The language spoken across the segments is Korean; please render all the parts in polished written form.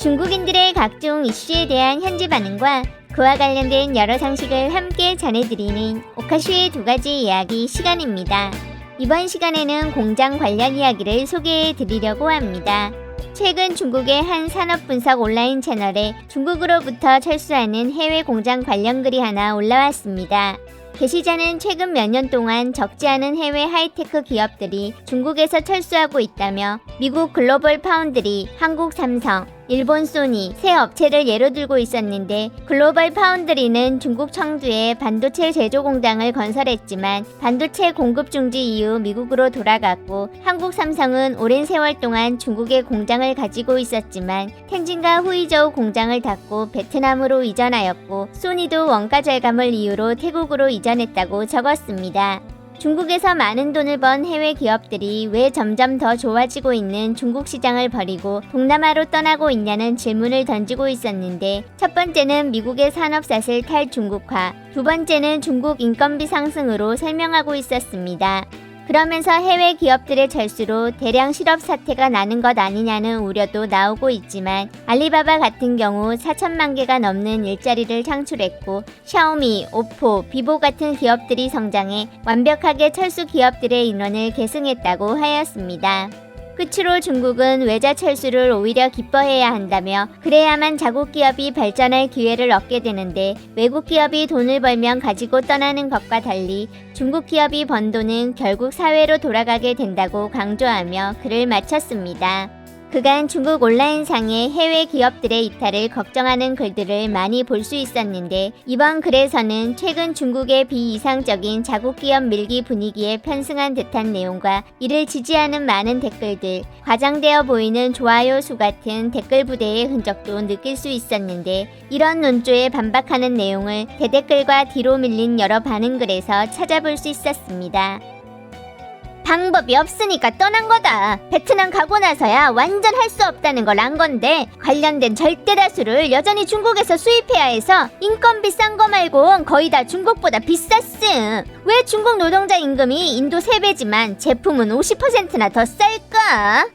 중국인들의 각종 이슈에 대한 현지 반응과 그와 관련된 여러 상식을 함께 전해드리는 오카슈의 2가지 이야기 시간입니다. 이번 시간에는 공장 관련 이야기를 소개해드리려고 합니다. 최근 중국의 한 산업분석 온라인 채널에 중국으로부터 철수하는 해외 공장 관련 글이 하나 올라왔습니다. 게시자는 최근 몇 년 동안 적지 않은 해외 하이테크 기업들이 중국에서 철수하고 있다며 미국 글로벌 파운드리, 한국 삼성, 일본 소니 세 업체를 예로 들고 있었는데, 글로벌 파운드리는 중국 청두에 반도체 제조 공장을 건설했지만 반도체 공급 중지 이후 미국으로 돌아갔고, 한국 삼성은 오랜 세월 동안 중국에 공장을 가지고 있었지만 텐진과 후이저우 공장을 닫고 베트남으로 이전하였고, 소니도 원가 절감을 이유로 태국으로 이전했다고 적었습니다. 중국에서 많은 돈을 번 해외 기업들이 왜 점점 더 좋아지고 있는 중국 시장을 버리고 동남아로 떠나고 있냐는 질문을 던지고 있었는데, 첫 번째는 미국의 산업사슬 탈중국화, 두 번째는 중국 인건비 상승으로 설명하고 있었습니다. 그러면서 해외 기업들의 철수로 대량 실업 사태가 나는 것 아니냐는 우려도 나오고 있지만, 알리바바 같은 경우 4천만 개가 넘는 일자리를 창출했고, 샤오미, 오포, 비보 같은 기업들이 성장해 완벽하게 철수 기업들의 인원을 계승했다고 하였습니다. 끝으로 중국은 외자 철수를 오히려 기뻐해야 한다며, 그래야만 자국 기업이 발전할 기회를 얻게 되는데, 외국 기업이 돈을 벌면 가지고 떠나는 것과 달리 중국 기업이 번 돈은 결국 사회로 돌아가게 된다고 강조하며 글을 마쳤습니다. 그간 중국 온라인상의 해외 기업들의 이탈을 걱정하는 글들을 많이 볼 수 있었는데, 이번 글에서는 최근 중국의 비이상적인 자국 기업 밀기 분위기에 편승한 듯한 내용과 이를 지지하는 많은 댓글들, 과장되어 보이는 좋아요 수 같은 댓글 부대의 흔적도 느낄 수 있었는데, 이런 논조에 반박하는 내용을 대댓글과 뒤로 밀린 여러 반응글에서 찾아볼 수 있었습니다. 방법이 없으니까 떠난 거다. 베트남 가고 나서야 완전 할 수 없다는 걸 안 건데, 관련된 절대 다수를 여전히 중국에서 수입해야 해서 인건비 싼 거 말곤 거의 다 중국보다 비쌌음. 왜 중국 노동자 임금이 인도 3배지만 제품은 50%나 더 쌀까?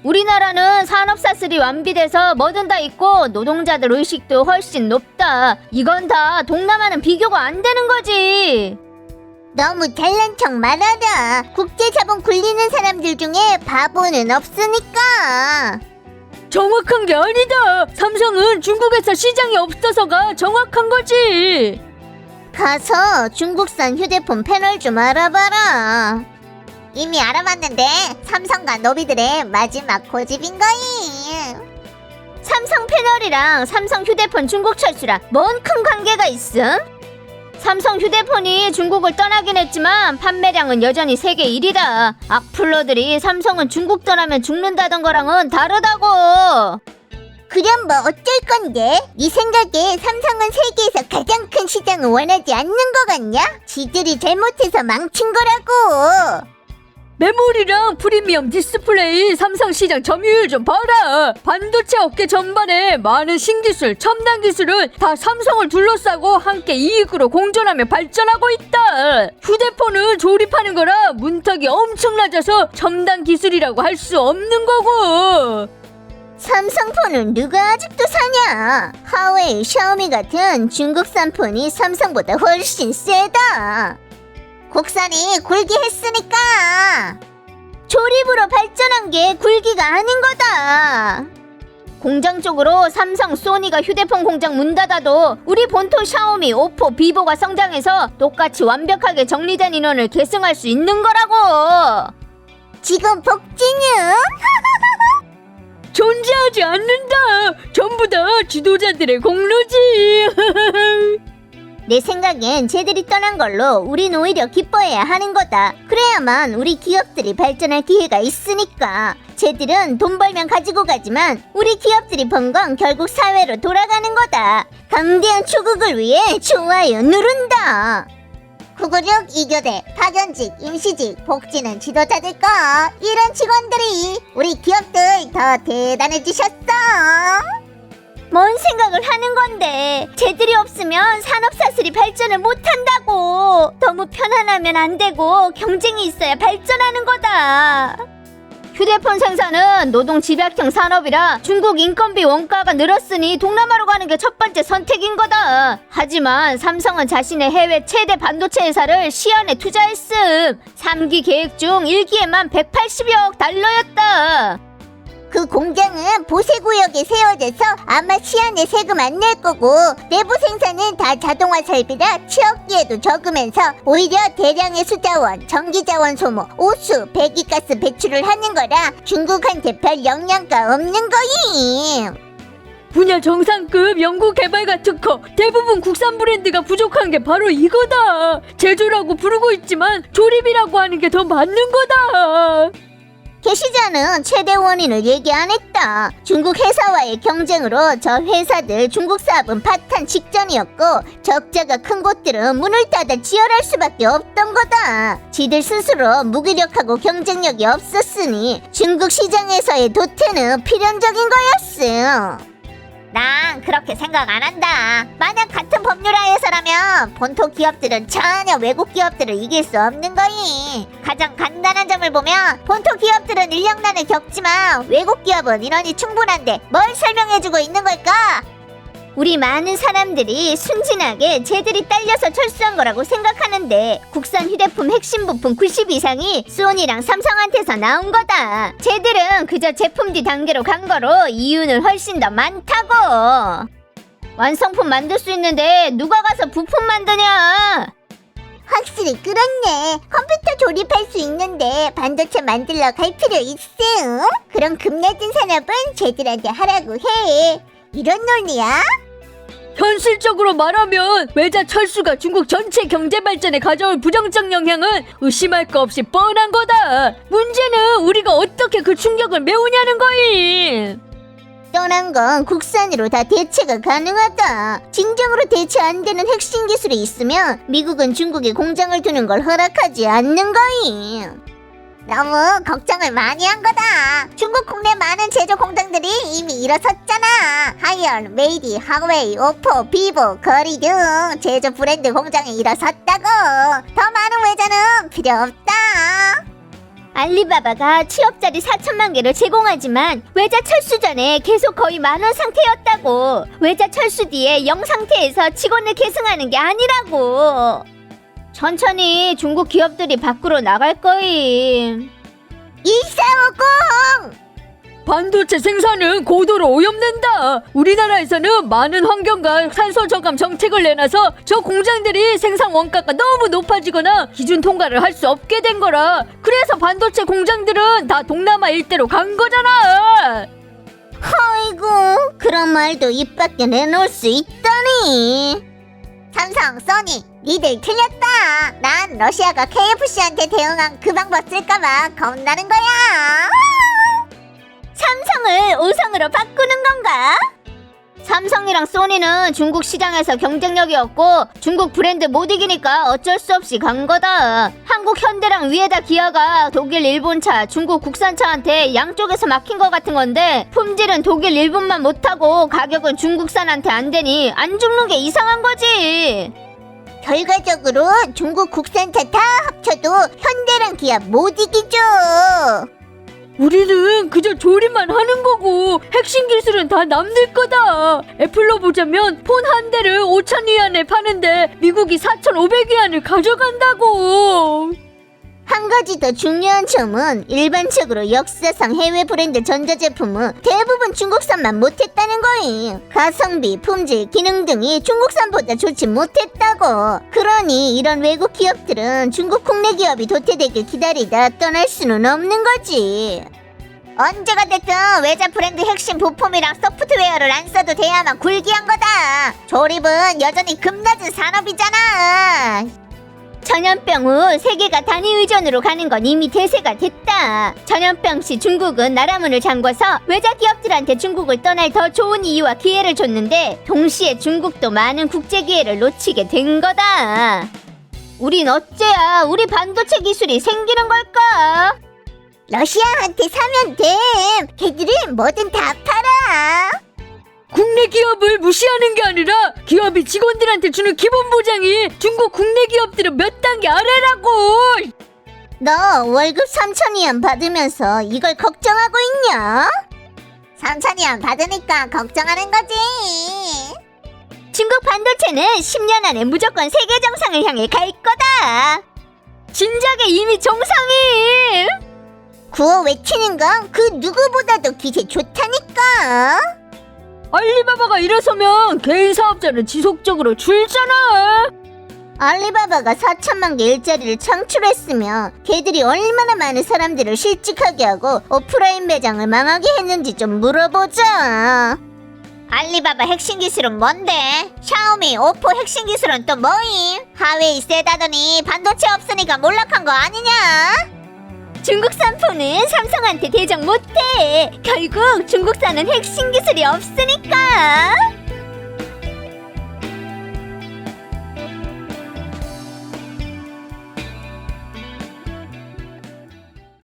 우리나라는 산업사슬이 완비돼서 뭐든 다 있고 노동자들 의식도 훨씬 높다. 이건 다 동남아는 비교가 안 되는 거지. 너무 잘난 척 말아라. 국제자본 굴리는 사람들 중에 바보는 없으니까. 정확한 게 아니다. 삼성은 중국에서 시장이 없어서가 정확한 거지. 가서 중국산 휴대폰 패널 좀 알아봐라. 이미 알아봤는데 삼성과 노비들의 마지막 고집인 거임. 삼성 패널이랑 삼성 휴대폰 중국 철수랑 뭔 큰 관계가 있음? 삼성 휴대폰이 중국을 떠나긴 했지만 판매량은 여전히 세계 1위다. 악플러들이 삼성은 중국 떠나면 죽는다던 거랑은 다르다고. 그럼 뭐 어쩔 건데? 네 생각에 삼성은 세계에서 가장 큰 시장을 원하지 않는 거 같냐? 지들이 잘못해서 망친 거라고. 메모리랑 프리미엄 디스플레이 삼성 시장 점유율 좀 봐라. 반도체 업계 전반에 많은 신기술, 첨단 기술은 다 삼성을 둘러싸고 함께 이익으로 공존하며 발전하고 있다. 휴대폰은 조립하는 거라 문턱이 엄청 낮아서 첨단 기술이라고 할 수 없는 거고. 삼성폰은 누가 아직도 사냐? 화웨이, 샤오미 같은 중국산 폰이 삼성보다 훨씬 세다. 국산이 굴기 했으니까. 조립으로 발전한 게 굴기가 아닌 거다. 공장 쪽으로 삼성, 소니가 휴대폰 공장 문 닫아도 우리 본토 샤오미, 오포, 비보가 성장해서 똑같이 완벽하게 정리된 인원을 계승할 수 있는 거라고. 지금 복지는? 존재하지 않는다. 전부 다 지도자들의 공로지. 내 생각엔 쟤들이 떠난 걸로 우린 오히려 기뻐해야 하는 거다. 그래야만 우리 기업들이 발전할 기회가 있으니까. 쟤들은 돈 벌면 가지고 가지만 우리 기업들이 번 건 결국 사회로 돌아가는 거다. 강대한 초국을 위해 좋아요 누른다. 구구력 이교대, 파견직, 임시직, 복지는 지도자들 거. 이런 직원들이 우리 기업들 더 대단해지셨어. 뭔 생각을 하는 건데. 쟤들이 없으면 산업사슬이 발전을 못한다고. 너무 편안하면 안 되고 경쟁이 있어야 발전하는 거다. 휴대폰 생산은 노동 집약형 산업이라 중국 인건비 원가가 늘었으니 동남아로 가는 게 첫 번째 선택인 거다. 하지만 삼성은 자신의 해외 최대 반도체 회사를 시안에 투자했음. 3기 계획 중 1기에만 180억 달러였다. 그 공장은 보세구역에 세워져서 아마 시안에 세금 안 낼 거고 내부 생산은 다 자동화 설비라 취업기에도 적으면서 오히려 대량의 수자원, 전기자원 소모, 오수, 배기가스 배출을 하는 거라 중국한테 별 영향가 없는 거임. 분야 정상급 연구개발과 특허, 대부분 국산 브랜드가 부족한 게 바로 이거다. 제조라고 부르고 있지만 조립이라고 하는 게 더 맞는 거다. 게시자는 최대 원인을 얘기 안 했다. 중국 회사와의 경쟁으로 저 회사들 중국 사업은 파탄 직전이었고 적자가 큰 곳들은 문을 닫아 지혈할 수밖에 없던 거다. 지들 스스로 무기력하고 경쟁력이 없었으니 중국 시장에서의 도태는 필연적인 거였음. 난 그렇게 생각 안 한다. 만약 같은 법률 하에서라면 본토 기업들은 전혀 외국 기업들을 이길 수 없는 거임. 가장 간단한 점을 보면 본토 기업들은 인력난을 겪지만 외국 기업은 인원이 충분한데 뭘 설명해주고 있는 걸까? 우리 많은 사람들이 순진하게 쟤들이 딸려서 철수한 거라고 생각하는데 국산 휴대폰 핵심 부품 90 이상이 소니랑 삼성한테서 나온 거다. 쟤들은 그저 제품 뒤 단계로 간 거로 이윤은 훨씬 더 많다고. 완성품 만들 수 있는데 누가 가서 부품 만드냐? 확실히 그렇네. 컴퓨터 조립할 수 있는데 반도체 만들러 갈 필요 있음? 그럼 급낮은 산업은 쟤들한테 하라고 해. 이런 논리야? 현실적으로 말하면 외자 철수가 중국 전체 경제 발전에 가져올 부정적 영향은 의심할 거 없이 뻔한 거다. 문제는 우리가 어떻게 그 충격을 메우냐는 거임. 떠난 건 국산으로 다 대체가 가능하다. 진정으로 대체 안 되는 핵심 기술이 있으면 미국은 중국에 공장을 두는 걸 허락하지 않는 거임. 너무 걱정을 많이 한 거다. 중국 국내 많은 제조 공장들이 이미 일어섰잖아. 하이언, 메이디, 하웨이, 오포, 비보, 거리 등 제조 브랜드 공장이 일어섰다고. 더 많은 외자는 필요 없다. 알리바바가 취업자리 4천만 개를 제공하지만 외자 철수 전에 계속 거의 만원 상태였다고. 외자 철수 뒤에 0 상태에서 직원을 계승하는 게 아니라고. 천천히 중국 기업들이 밖으로 나갈 거임. 1450! 반도체 생산은 고도로 오염된다. 우리나라에서는 많은 환경과 산소 저감 정책을 내놔서 저 공장들이 생산 원가가 너무 높아지거나 기준 통과를 할 수 없게 된 거라. 그래서 반도체 공장들은 다 동남아 일대로 간 거잖아. 아이고, 그런 말도 입 밖에 내놓을 수 있다니. 삼성, 소니, 니들 틀렸다. 난 러시아가 KFC한테 대응한 그 방법 쓸까봐 겁나는 거야. 삼성을 오성으로 바꾸는 건가? 삼성이랑 소니는 중국 시장에서 경쟁력이 없고 중국 브랜드 못 이기니까 어쩔 수 없이 간 거다. 한국 현대랑 위에다 기아가 독일 일본차, 중국 국산차한테 양쪽에서 막힌 거 같은 건데 품질은 독일 일본만 못하고 가격은 중국산한테 안 되니 안 죽는 게 이상한 거지. 결과적으로 중국 국산차 다 합쳐도 현대랑 기아 못 이기죠. 우리는 그저 조립만 하는 거고 핵심 기술은 다 남들 거다. 애플로 보자면 폰 한 대를 5,000위안에 파는데 미국이 4,500위안을 가져간다고. 한 가지 더 중요한 점은 일반적으로 역사상 해외 브랜드 전자제품은 대부분 중국산만 못했다는 거임. 가성비, 품질, 기능 등이 중국산보다 좋지 못했다고. 그러니 이런 외국 기업들은 중국 국내 기업이 도태되길 기다리다 떠날 수는 없는 거지. 언제가 됐든 외자 브랜드 핵심 부품이랑 소프트웨어를 안 써도 돼야만 굴기한 거다. 조립은 여전히 급낮은 산업이잖아. 전염병 후 세계가 단위 의존으로 가는 건 이미 대세가 됐다. 전염병 시 중국은 나라 문을 잠궈서 외자 기업들한테 중국을 떠날 더 좋은 이유와 기회를 줬는데 동시에 중국도 많은 국제 기회를 놓치게 된 거다. 우린 어째야 우리 반도체 기술이 생기는 걸까? 러시아한테 사면 돼. 걔들은 뭐든 다 팔아. 국내 기업을 무시하는 게 아니라 기업이 직원들한테 주는 기본 보장이 중국 국내 기업들은 몇 단계 아래라고. 너 월급 3,000위안 받으면서 이걸 걱정하고 있냐? 3,000위안 받으니까 걱정하는 거지. 중국 반도체는 10년 안에 무조건 세계 정상을 향해 갈 거다. 진작에 이미 정상임. 구호 외치는 건 그 누구보다도 기세 좋다니까. 알리바바가 일어서면 개인 사업자는 지속적으로 줄잖아. 알리바바가 4천만 개 일자리를 창출했으면 걔들이 얼마나 많은 사람들을 실직하게 하고 오프라인 매장을 망하게 했는지 좀 물어보자. 알리바바 핵심 기술은 뭔데? 샤오미, 오포 핵심 기술은 또 뭐임? 하웨이 세다더니 반도체 없으니까 몰락한 거 아니냐? 중국 산포는 삼성한테 대적 못해. 결국 중국산은 핵심 기술이 없으니까.